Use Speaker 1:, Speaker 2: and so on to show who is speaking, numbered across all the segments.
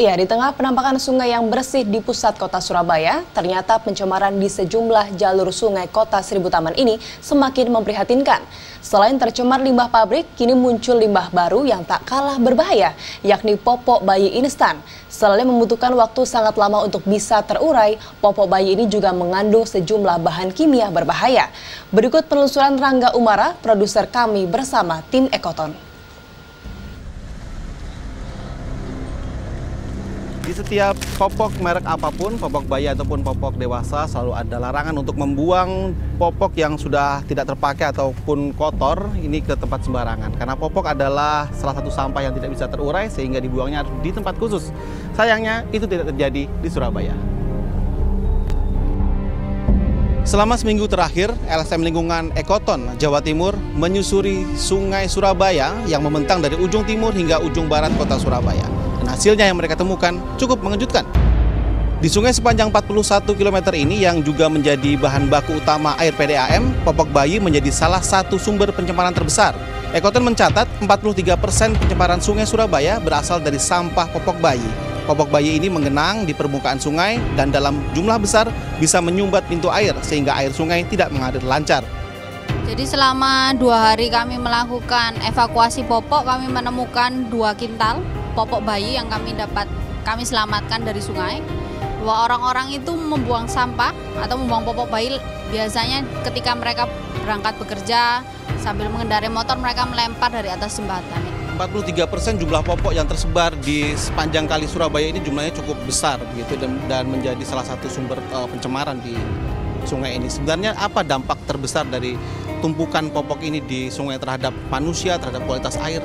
Speaker 1: Ya, di tengah penampakan sungai yang bersih di pusat kota Surabaya, ternyata pencemaran di sejumlah jalur sungai kota Seribu Taman ini semakin memprihatinkan. Selain tercemar limbah pabrik, kini muncul limbah baru yang tak kalah berbahaya, yakni popok bayi instan. Selain membutuhkan waktu sangat lama untuk bisa terurai, popok bayi ini juga mengandung sejumlah bahan kimia berbahaya. Berikut penelusuran Rangga Umara, produser kami bersama tim Ekoton.
Speaker 2: Di setiap popok merek apapun, popok bayi ataupun popok dewasa, selalu ada larangan untuk membuang popok yang sudah tidak terpakai ataupun kotor ini ke tempat sembarangan. Karena popok adalah salah satu sampah yang tidak bisa terurai sehingga dibuangnya harus di tempat khusus. Sayangnya itu tidak terjadi di Surabaya. Selama seminggu terakhir, LSM Lingkungan Ekoton, Jawa Timur menyusuri Sungai Surabaya yang membentang dari ujung timur hingga ujung barat kota Surabaya. Dan hasilnya yang mereka temukan cukup mengejutkan. Di sungai sepanjang 41 km ini yang juga menjadi bahan baku utama air PDAM, popok bayi menjadi salah satu sumber pencemaran terbesar. Ekoton mencatat 43% pencemaran sungai Surabaya berasal dari sampah popok bayi. Popok bayi ini mengenang di permukaan sungai dan dalam jumlah besar bisa menyumbat pintu air sehingga air sungai tidak mengalir lancar.
Speaker 3: Jadi selama 2 hari kami melakukan evakuasi popok, kami menemukan 2 kintal popok bayi yang kami selamatkan dari sungai. Bahwa orang-orang itu membuang sampah atau membuang popok bayi biasanya ketika mereka berangkat bekerja sambil mengendarai motor, mereka melempar dari atas jembatan.
Speaker 2: 43% jumlah popok yang tersebar di sepanjang kali Surabaya ini jumlahnya cukup besar begitu dan menjadi salah satu sumber pencemaran di sungai ini. Sebenarnya apa dampak terbesar dari tumpukan popok ini di sungai terhadap manusia, terhadap kualitas air?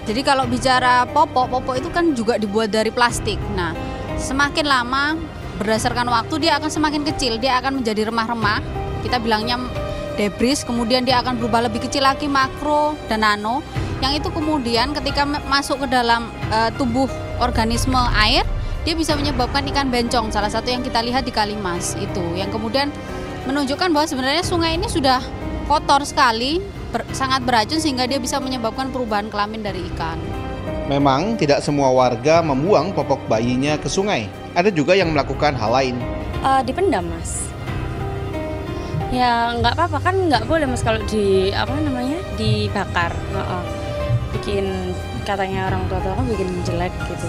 Speaker 3: Jadi kalau bicara popok itu kan juga dibuat dari plastik. Nah, semakin lama berdasarkan waktu dia akan semakin kecil, dia akan menjadi remah-remah. Kita bilangnya debris, kemudian dia akan berubah lebih kecil lagi, makro dan nano. Yang itu kemudian ketika masuk ke dalam tubuh organisme air, dia bisa menyebabkan ikan bencong, salah satu yang kita lihat di Kalimas itu. Yang kemudian menunjukkan bahwa sebenarnya sungai ini sudah kotor sekali, sangat beracun sehingga dia bisa menyebabkan perubahan kelamin dari ikan.
Speaker 2: Memang tidak semua warga membuang popok bayinya ke sungai. Ada juga yang melakukan hal lain.
Speaker 4: Dipendam, Mas. Ya nggak apa-apa, kan nggak boleh Mas kalau dibakar. Bikin, katanya orang tua kan bikin jelek gitu.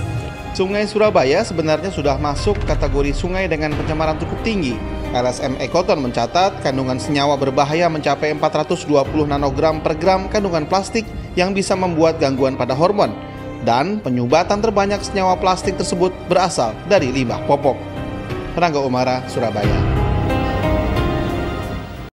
Speaker 2: Sungai Surabaya sebenarnya sudah masuk kategori sungai dengan pencemaran cukup tinggi. LSM Ekoton mencatat kandungan senyawa berbahaya mencapai 420 nanogram per gram kandungan plastik yang bisa membuat gangguan pada hormon. Dan penyumbatan terbanyak senyawa plastik tersebut berasal dari limbah popok. Rangga Umara, Surabaya.